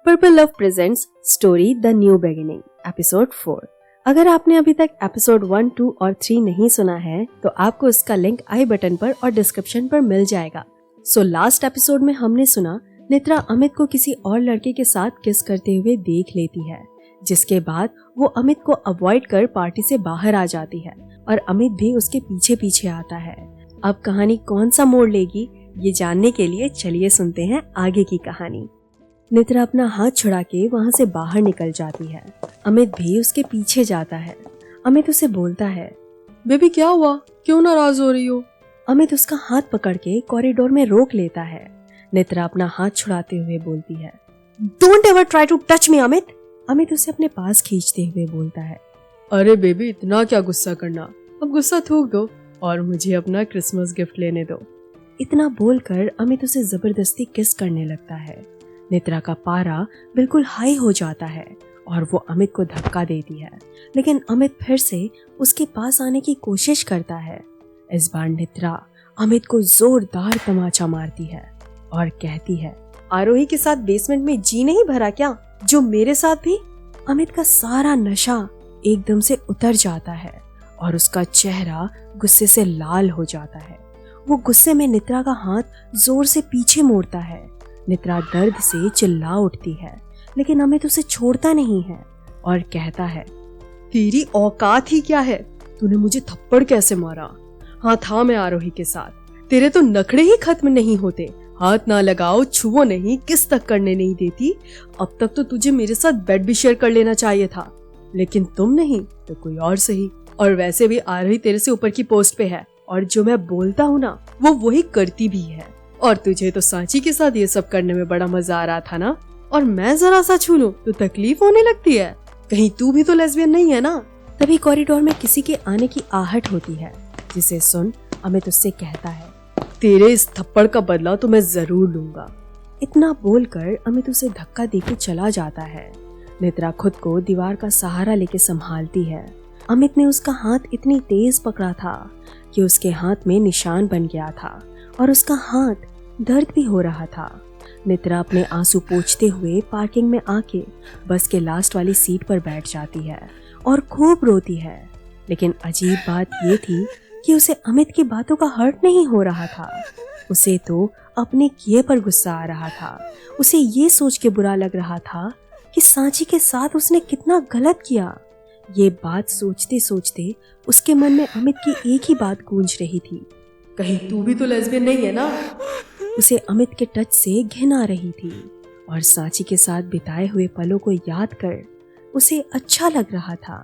Purple love presents story the new beginning episode 4। अगर आपने अभी तक एपिसोड 1, 2 और 3 नहीं सुना है तो आपको इसका लिंक आई बटन पर और डिस्क्रिप्शन पर मिल जाएगा। सो लास्ट एपिसोड में हमने सुना नित्रा अमित को किसी और लड़के के साथ किस करते हुए देख लेती है, जिसके बाद वो अमित को अवॉइड कर पार्टी से बाहर आ जाती है और अमित भी उसके पीछे पीछे आता है। अब कहानी कौन सा मोड़ लेगी ये जानने के लिए चलिए सुनते हैं आगे की कहानी। नित्रा अपना हाथ छुड़ा के वहाँ से बाहर निकल जाती है। अमित भी उसके पीछे जाता है। अमित उसे बोलता है, बेबी क्या हुआ, क्यों नाराज हो रही हो? अमित उसका हाथ पकड़ के कॉरिडोर में रोक लेता है। नित्रा अपना हाथ छुड़ाते हुए बोलती है, don't ever try to touch me Amit. Amit उसे अपने पास खींचते हुए बोलता है, अरे बेबी इतना क्या गुस्सा करना, अब गुस्सा थूक दो और मुझे अपना क्रिसमस गिफ्ट लेने दो। इतना बोलकर अमित उसे जबरदस्ती किस करने लगता है। नित्रा का पारा बिल्कुल हाई हो जाता है और वो अमित को धक्का देती है, लेकिन अमित फिर से उसके पास आने की कोशिश करता है। इस बार नित्रा अमित को जोरदार तमाचा मारती है और कहती है, आरोही के साथ बेसमेंट में जी नहीं भरा क्या, जो मेरे साथ भी? अमित का सारा नशा एकदम से उतर जाता है और उसका चेहरा गुस्से से लाल हो जाता है। वो गुस्से में नित्रा का हाथ जोर से पीछे मोड़ता है। नित्रा दर्द से चिल्ला उठती है, लेकिन अमित उसे छोड़ता नहीं है और कहता है, तेरी औकात ही क्या है, तूने मुझे थप्पड़ कैसे मारा? हाँ था मैं आरोही के साथ, तेरे तो नखड़े ही खत्म नहीं होते। हाथ ना लगाओ, छुओ नहीं, किस तक करने नहीं देती। अब तक तो तुझे मेरे साथ बेड भी शेयर कर लेना चाहिए था, लेकिन तुम नहीं तो कोई और सही। और वैसे भी आरोही तेरे से ऊपर की पोस्ट पे है और जो मैं बोलता हूँ ना वो वही करती भी है। और तुझे तो सांची के साथ ये सब करने में बड़ा मजा आ रहा था ना, और मैं जरा सा छू लूं तो तकलीफ होने लगती है। कहीं तू भी तो लेस्बियन नहीं है ना? तभी कॉरिडोर में किसी के आने की आहट होती है, जिसे सुन अमित उससे कहता है, तेरे इस थप्पड़ का बदला तो मैं जरूर लूंगा। इतना बोलकर अमित उसे धक्का देके चला जाता है। नित्रा खुद को दीवार का सहारा लेके संभालती है। अमित ने उसका हाथ इतनी तेज पकड़ा था कि उसके हाथ में निशान बन गया था और उसका हाथ दर्द भी हो रहा था। नित्रा अपने आंसू पोंछते हुए पार्किंग में आके बस के लास्ट वाली सीट पर बैठ जाती है और खूब रोती है। लेकिन अजीब बात ये थी कि उसे अमित की बातों का हर्ट नहीं हो रहा था। उसे तो अपने किए पर गुस्सा आ रहा था। उसे ये सोच के बुरा लग रहा था कि सांची के साथ उसने कितना गलत किया। ये बात सोचते सोचते उसके मन में अमित की एक ही बात गूंज रही थी, कहीं तू भी तो लेस्बियन नहीं है ना? उसे अमित के टच से घिन आ रही थी और सांची के साथ बिताए हुए पलों को याद कर उसे अच्छा लग रहा था।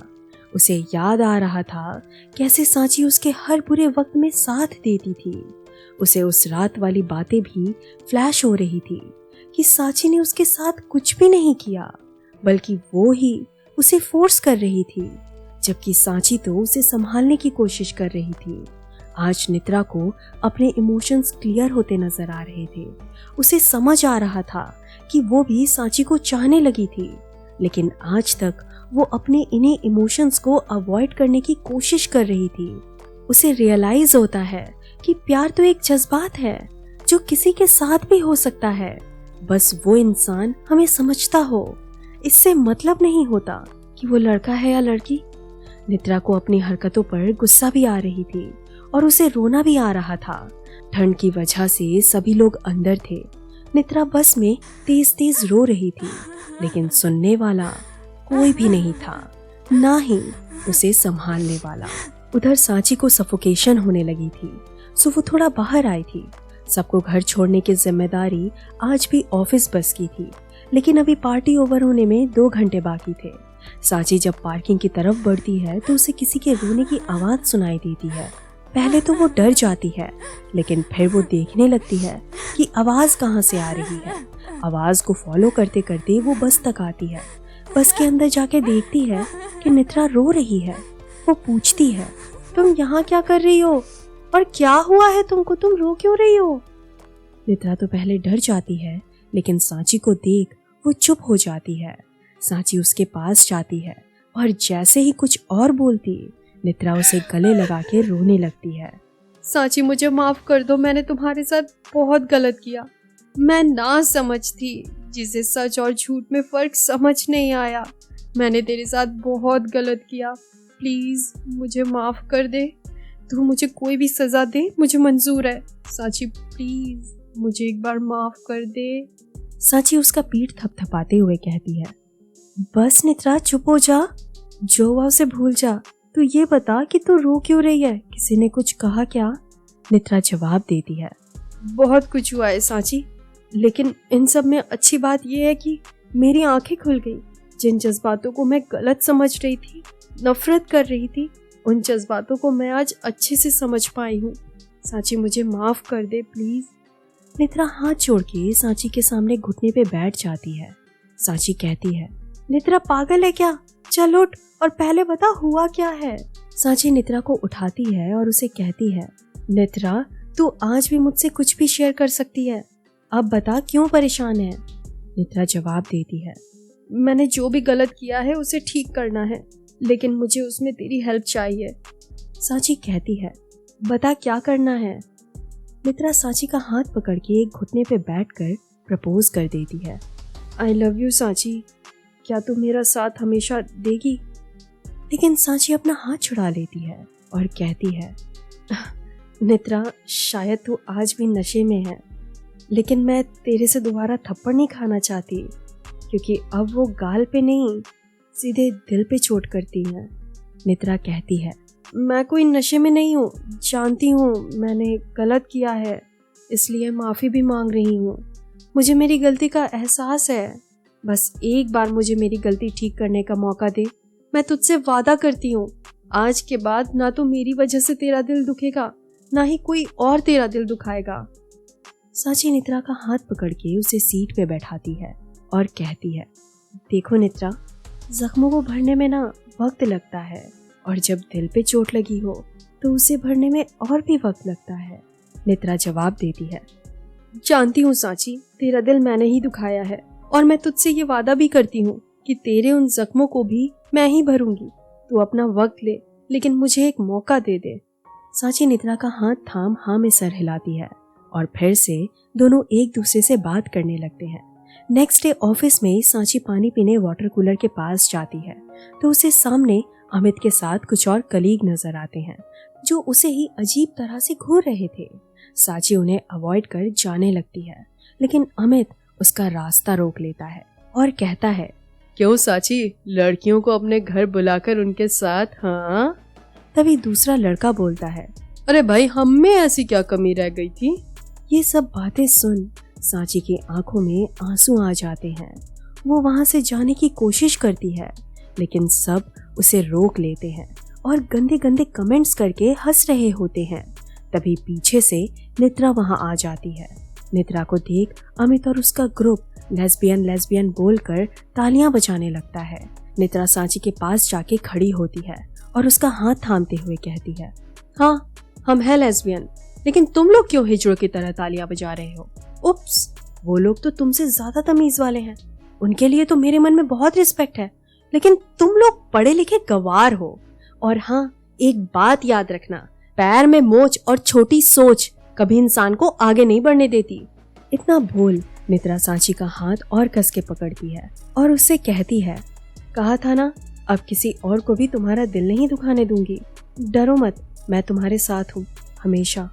उसे याद आ रहा था कैसे सांची उसके हर बुरे वक्त में साथ देती थी। उसे उस रात वाली बातें भी फ्लैश हो रही थी कि सांची ने उसके साथ कुछ भी नहीं किया, बल्कि वो ही उसे फोर्स कर रही थी, जबकि सांची तो उसे संभालने की कोशिश कर रही थी। आज नित्रा को अपने इमोशंस क्लियर होते नजर आ रहे थे। उसे समझ आ रहा था कि वो भी सांची को चाहने लगी थी, लेकिन आज तक वो अपने इन्हीं इमोशंस को अवॉइड करने की कोशिश कर रही थी। उसे रियलाइज होता है कि प्यार तो एक जज्बात है जो किसी के साथ भी हो सकता है, बस वो इंसान हमें समझता हो। इससे मतलब नहीं होता कि वो लड़का है या लड़की। नित्रा को अपनी हरकतों पर गुस्सा भी आ रही थी और उसे रोना भी आ रहा था। ठंड की वजह से सभी लोग अंदर थे। नित्रा बस में तेज तेज रो रही थी, लेकिन सुनने वाला कोई भी नहीं था, ना ही उसे संभालने वाला। उधर सांची को सफोकेशन होने लगी थी, सो वो थोड़ा बाहर आई थी। सबको घर छोड़ने की जिम्मेदारी आज भी ऑफिस बस की थी, लेकिन अभी पार्टी ओवर होने में 2 घंटे बाकी थे। सांची जब पार्किंग की तरफ बढ़ती है तो उसे किसी के रोने की आवाज सुनाई देती है। पहले तो वो डर जाती है, लेकिन फिर वो देखने लगती है कि आवाज कहाँ से आ रही है। आवाज को फॉलो करते करते वो बस तक आती है। बस के अंदर जाके देखती है कि नित्रा रो रही है। वो पूछती है, तुम यहाँ क्या कर रही हो और क्या हुआ है तुमको, तुम रो क्यों रही हो? नित्रा तो पहले डर जाती है, लेकिन सांची को देख वो चुप हो जाती है। सांची उसके पास जाती है और जैसे ही कुछ और बोलती, नित्रा उसे गले लगा के रोने लगती है। सांची मुझे माफ कर दो, मैंने तुम्हारे साथ बहुत गलत किया। मैं ना समझ थी, जिसे सच और झूठ में फर्क समझ नहीं आया। मैंने तेरे साथ बहुत गलत किया, प्लीज मुझे माफ कर दे। तू मुझे कोई भी सजा दे, मुझे मंजूर है। सांची प्लीज मुझे एक बार माफ कर दे। सांची उसका पीठ थपथपाते हुए कहती है, बस नित्रा चुप हो जा, जो हुआ उसे भूल जा। तू ये बता कि तू रो क्यों रही है, किसी ने कुछ कहा क्या? नित्रा जवाब देती है, बहुत कुछ हुआ है सांची, लेकिन इन सब में अच्छी बात यह है कि मेरी आंखें खुल गई। जिन जज्बातों को मैं गलत समझ रही थी, नफरत कर रही थी, उन जज्बातों को मैं आज अच्छे से समझ पाई हूँ। सांची मुझे माफ कर दे प्लीज। नित्रा हाथ जोड़ के सांची के सामने घुटने पे बैठ जाती है। सांची कहती है, नित्रा पागल है क्या? चल उठ और पहले बता हुआ क्या है। सांची नित्रा को उठाती है और उसे कहती है, नित्रा तू आज भी मुझसे कुछ भी शेयर कर सकती है, अब बता क्यों परेशान है? नित्रा जवाब देती है, मैंने जो भी गलत किया है उसे ठीक करना है, लेकिन मुझे उसमें तेरी हेल्प चाहिए। सांची कहती है, बता क्या करना है? नित्रा सांची का हाथ पकड़ के एक घुटने पे बैठकर प्रपोज कर देती है, आई लव यू सांची, क्या तू मेरा साथ हमेशा देगी? लेकिन सांची अपना हाथ छुड़ा लेती है और कहती है, नित्रा शायद तू आज भी नशे में है, लेकिन मैं तेरे से दोबारा थप्पड़ नहीं खाना चाहती, क्योंकि अब वो गाल पे नहीं सीधे दिल पे चोट करती है। नित्रा कहती है, मैं कोई नशे में नहीं हूँ, जानती हूँ मैंने गलत किया है, इसलिए माफ़ी भी मांग रही हूँ। मुझे मेरी गलती का एहसास है, बस एक बार मुझे मेरी गलती ठीक करने का मौका दे। मैं तुझसे वादा करती हूँ, आज के बाद ना तो मेरी वजह से तेरा दिल दुखेगा, ना ही कोई और तेरा दिल दुखाएगा। सांची नित्रा का हाथ पकड़ के उसे सीट पे बैठाती है और कहती है, देखो नित्रा, जख्मों को भरने में ना वक्त लगता है, और जब दिल पे चोट लगी हो तो उसे भरने में और भी वक्त लगता है। नित्रा जवाब देती है, जानती हूँ सांची, तेरा दिल मैंने ही दुखाया है, और मैं तुझसे ये वादा भी करती हूँ कि तेरे उन जख्मों को भी मैं ही भरूंगी। तू अपना वक्त ले, लेकिन मुझे एक मौका दे दे। सांची नित्रा का हाथ थाम हाँ में सर हिलाती है और फिर से दोनों एक दूसरे से बात करने लगते हैं। नेक्स्ट डे ऑफिस में सांची पानी पीने वाटर कूलर के पास जाती है तो उसे सामने अमित के साथ कुछ और कलीग नजर आते हैं जो उसे ही अजीब तरह से घूर रहे थे। सांची उन्हें अवॉइड कर जाने लगती है, लेकिन अमित उसका रास्ता रोक लेता है और कहता है, क्यों सांची, लड़कियों को अपने घर बुलाकर उनके साथ? हाँ। तभी दूसरा लड़का बोलता है, अरे भाई, हम में ऐसी क्या कमी रह गई थी? ये सब बातें सुन सांची की आंखों में आंसू आ जाते हैं। वो वहां से जाने की कोशिश करती है, लेकिन सब उसे रोक लेते हैं और गंदे गंदे कमेंट्स करके हंस रहे होते हैं। तभी पीछे से नित्रा वहां आ जाती है। नित्रा को देख अमित और उसका ग्रुप लेस्बियन बोलकर तालियां बजाने लगता है। नित्रा सांची के पास जाके खड़ी होती है और उसका हाथ थामते हुए कहती है, हाँ हम हैं लेस्बियन, लेकिन तुम लोग क्यों हिजड़ों की तरह तालियां बजा रहे हो? उप्स, वो लोग तो तुमसे ज्यादा तमीज वाले हैं, उनके लिए तो मेरे मन में बहुत रिस्पेक्ट है, लेकिन तुम लोग पढ़े लिखे गंवार हो। और हाँ, एक बात याद रखना, पैर में मोच और छोटी सोच कभी इंसान को आगे नहीं बढ़ने देती। इतना बोल नित्रा सांची का हाथ और कस के पकड़ती है और उससे कहती है, कहा था ना, अब किसी और को भी तुम्हारा दिल नहीं दुखाने दूंगी, डरो मत, मैं तुम्हारे साथ हूँ हमेशा।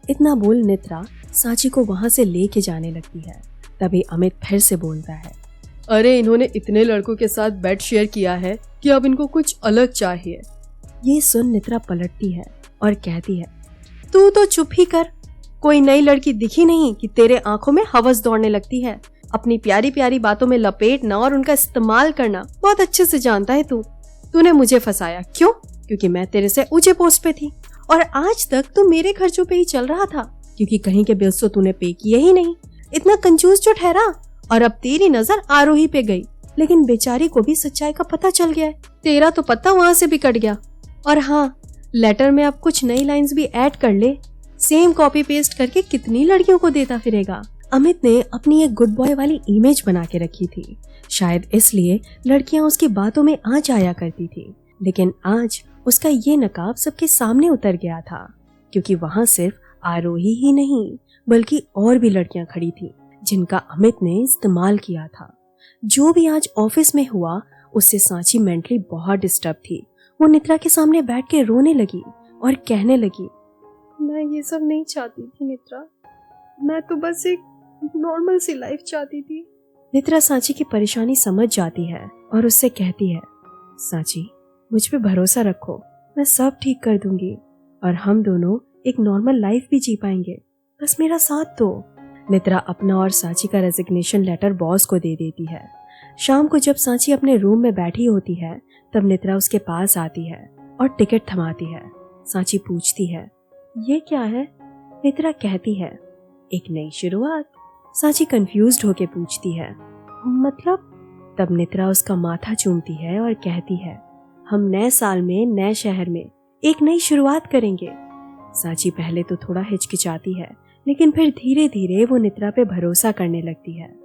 इतना बोल नित्रा सांची को वहां से लेके जाने लगती है। तभी अमित फिर से बोलता है, अरे इन्होंने इतने लड़कों के साथ बेड शेयर किया है कि अब इनको कुछ अलग चाहिए। ये सुन नित्रा पलटती है और कहती है, तू तो चुप ही कर, कोई नई लड़की दिखी नहीं कि तेरे आंखों में हवस दौड़ने लगती है। अपनी प्यारी प्यारी बातों में लपेटना और उनका इस्तेमाल करना बहुत अच्छे से जानता है तू। तूने मुझे फंसाया, क्यों? क्योंकि मैं तेरे से ऊंचे पोस्ट पे थी, और आज तक तू मेरे खर्चों पे ही चल रहा था, क्योंकि कहीं के बिल्स तो तूने पे किए ही नहीं। इतना कंजूस जो ठहरा, और अब तेरी नजर आरोही पे गई, लेकिन बेचारी को भी सच्चाई का पता चल गया है। तेरा तो पता वहां से भी कट गया। और हाँ, लेटर में अब कुछ नई लाइंस भी ऐड कर ले, सेम कॉपी पेस्ट करके कितनी लड़कियों को देता फिरेगा। अमित ने अपनी एक गुड बॉय वाली इमेज बना के रखी थी, शायद इसलिए लड़कियां उसकी बातों में आ जाया करती थी। लेकिन आज उसका ये नकाब सबके सामने उतर गया था, क्योंकि वहां सिर्फ आरोही ही नहीं बल्कि और भी लड़कियां खड़ी थी जिनका अमित ने इस्तेमाल किया था। जो भी आज ऑफिस में हुआ उससे सांची मेंटली बहुत डिस्टर्ब थी। वो नित्रा के सामने बैठ के रोने लगी और कहने लगी, मैं ये सब नहीं चाहती थी नित्रा, मैं तो बस एक नॉर्मल सी लाइफ चाहती थी। नित्रा सांची की परेशानी समझ जाती है और उससे कहती है, सांची मुझ पे भरोसा रखो, मैं सब ठीक कर दूंगी और हम दोनों एक नॉर्मल लाइफ भी जी पाएंगे, बस मेरा साथ दो। नित्रा अपना और सांची का रेजिग्नेशन लेटर बॉस को दे देती है। शाम को जब सांची अपने रूम में बैठी होती है तब नित्रा उसके पास आती है और टिकट थमाती है। सांची पूछती है, ये क्या है? नित्रा कहती है, एक नई शुरुआत। सांची कंफ्यूज्ड होके पूछती है, मतलब? तब नित्रा उसका माथा चूमती है और कहती है, हम नए साल में नए शहर में एक नई शुरुआत करेंगे। सांची पहले तो थोड़ा हिचकिचाती है, लेकिन फिर धीरे धीरे वो नित्रा पे भरोसा करने लगती है।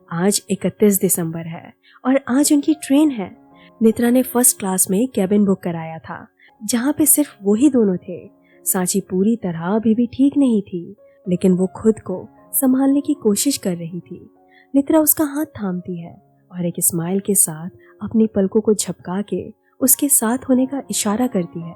आज 31 दिसंबर है और आज उनकी ट्रेन है। नित्रा ने फर्स्ट क्लास में कैबिन बुक कराया था, जहाँ पे सिर्फ वो ही दोनों थे। सांची पूरी तरह अभी भी ठीक नहीं थी, लेकिन वो खुद को संभालने की कोशिश कर रही थी। नित्रा उसका हाथ थामती है और एक स्माइल के साथ अपनी पलकों को झपका के उसके साथ होने का इशारा करती है।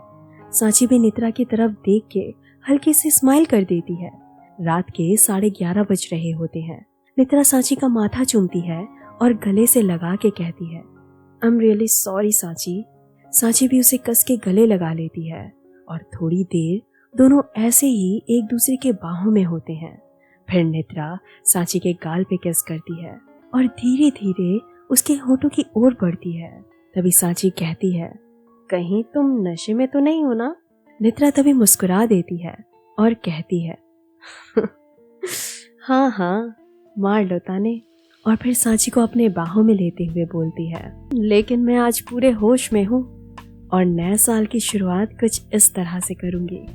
सांची भी नित्रा की तरफ देख के हल्के से स्माइल कर देती है। रात के 11:30 बज रहे होते हैं। नित्रा सांची का माथा चूमती है और गले से लगा के कहती है, I am really sorry Sanchi. Sanchi भी उसे कस के गले लगा लेती है और थोड़ी देर दोनों ऐसे ही एक दूसरे के बाहों में होते हैं। फिर नित्रा सांची के गाल पे किस करती है और धीरे धीरे उसके होठों की ओर बढ़ती है। तभी सांची कहती है, कहीं तुम नशे में तो नहीं हो ना? नित्रा तभी मुस्कुरा देती है और कहती है, हाँ हाँ मार लो ताने। और फिर सांची को अपने बाहों में लेते हुए बोलती है, लेकिन मैं आज पूरे होश में हूँ और नए साल की शुरुआत कुछ इस तरह से करूंगी।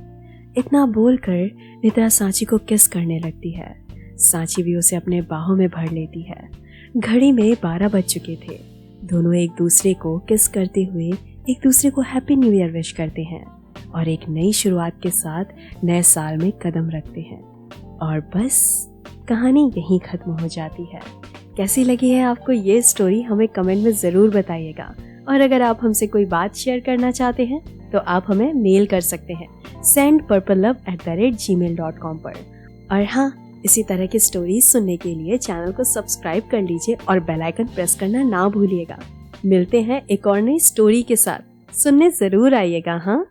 इतना बोलकर नित्रा सांची को किस करने लगती है। सांची भी उसे अपने बाहों में भर लेती है। घड़ी में 12 बज चुके थे। दोनों एक दूसरे को किस करते हुए एक दूसरे को हैप्पी न्यू ईयर विश करते हैं और एक नई शुरुआत के साथ नए साल में कदम रखते हैं। और बस कहानी यहीं खत्म हो जाती है। कैसी लगी है आपको ये स्टोरी, हमें कमेंट में ज़रूर बताइएगा। और अगर आप हमसे कोई बात शेयर करना चाहते हैं तो आप हमें मेल कर सकते हैं sendpurplelove@gmail.com पर। और हाँ, इसी तरह की स्टोरीज सुनने के लिए चैनल को सब्सक्राइब कर लीजिए और बेल आइकन प्रेस करना ना भूलिएगा। मिलते हैं एक और नई स्टोरी के साथ। सुनने ज़रूर आइएगा। हाँ।